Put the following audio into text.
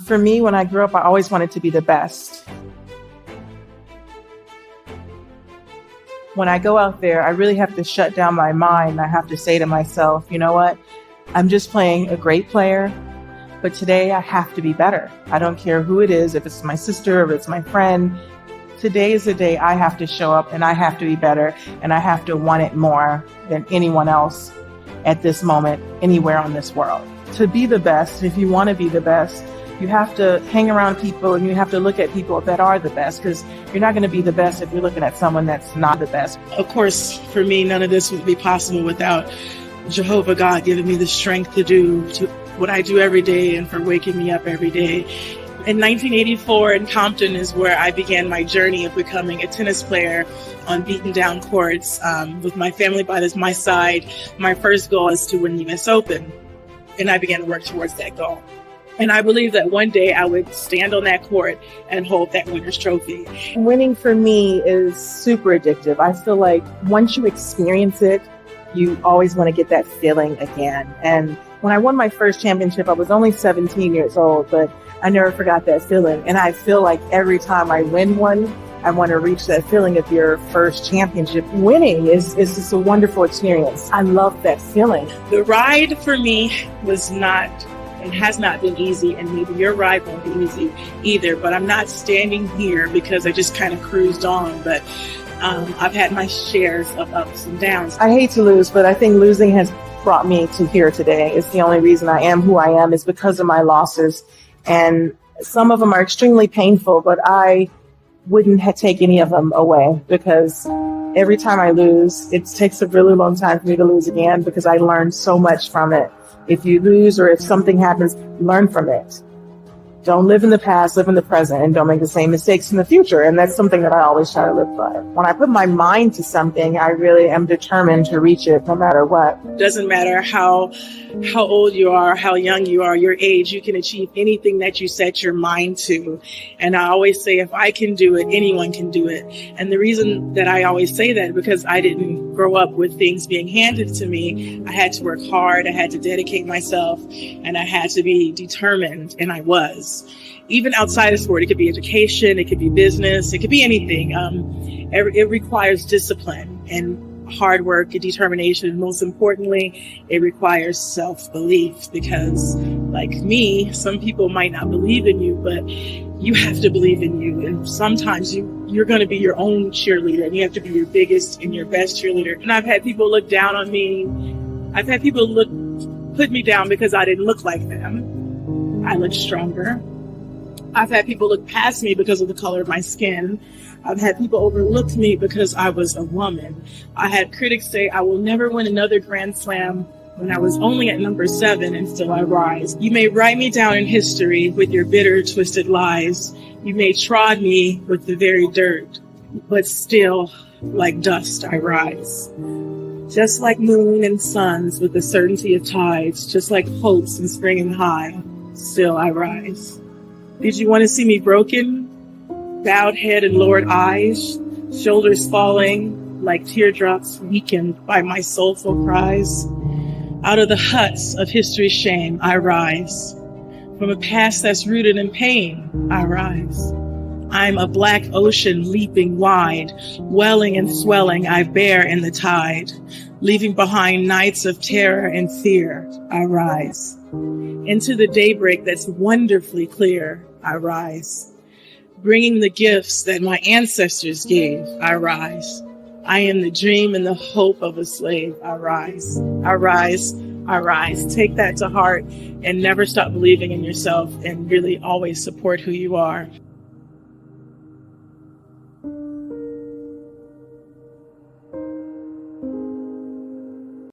For me, when I grew up, I always wanted to be the best. When I go out there, I really have to shut down my mind. I have to say to myself, you know what? I'm just playing a great player, but today I have to be better. I don't care who it is, if it's my sister, if it's my friend. Today is the day I have to show up and I have to be better and I have to want it more than anyone else at this moment, anywhere on this world. To be the best, if you want to be the best, you have to hang around people and you have to look at people that are the best, because you're not going to be the best if you're looking at someone that's not the best. Of course, for me, none of this would be possible without Jehovah God giving me the strength to do what I do every day and for waking me up every day. In 1984 in Compton is where I began my journey of becoming a tennis player on beaten down courts with my family by my side. My first goal is to win the US Open, and I began to work towards that goal. And I believe that one day I would stand on that court and hold that winner's trophy. Winning for me is super addictive. I feel like once you experience it, you always want to get that feeling again. And when I won my first championship, I was only 17 years old, but I never forgot that feeling. And I feel like every time I win one, I want to reach that feeling of your first championship. Winning is just a wonderful experience. I love that feeling. The ride for me was not and has not been easy, and maybe your ride won't be easy either, but I'm not standing here because I just kind of cruised on, but I've had my shares of ups and downs. I hate to lose, but I think losing has brought me to here today. It's the only reason I am who I am is because of my losses, and some of them are extremely painful, but I wouldn't take any of them away, because every time I lose, it takes a really long time for me to lose again, because I learned so much from it. If you lose or if something happens, learn from it. Don't live in the past, live in the present, and don't make the same mistakes in the future. And that's something that I always try to live by. When I put my mind to something, I really am determined to reach it no matter what. Doesn't matter how old you are, how young you are, your age, you can achieve anything that you set your mind to. And I always say, if I can do it, anyone can do it. And the reason that I always say that is because I didn't grow up with things being handed to me. I had to work hard, I had to dedicate myself, and I had to be determined, and I was. Even outside of sport, it could be education, it could be business, it could be anything. It requires discipline and hard work and determination. Most importantly, it requires self-belief, because like me, some people might not believe in you, but you have to believe in you. And sometimes you're going to be your own cheerleader, and you have to be your biggest and your best cheerleader. And I've had people look down on me. I've had people put me down because I didn't look like them. I look stronger. I've had people look past me because of the color of my skin. I've had people overlook me because I was a woman. I had critics say I will never win another Grand Slam when I was only at number 7 and still I rise. You may write me down in history with your bitter, twisted lies. You may trod me with the very dirt, but still, like dust, I rise. Just like moon and suns with the certainty of tides, just like hopes in spring and high, still I rise. Did you want to see me broken? Bowed head and lowered eyes, shoulders falling like teardrops weakened by my soulful cries. Out of the huts of history's shame, I rise. From a past that's rooted in pain, I rise. I'm a black ocean leaping wide, welling and swelling, I bear in the tide. Leaving behind nights of terror and fear, I rise. Into the daybreak that's wonderfully clear, I rise. Bringing the gifts that my ancestors gave, I rise. I am the dream and the hope of a slave, I rise. I rise, I rise. Take that to heart and never stop believing in yourself, and really always support who you are.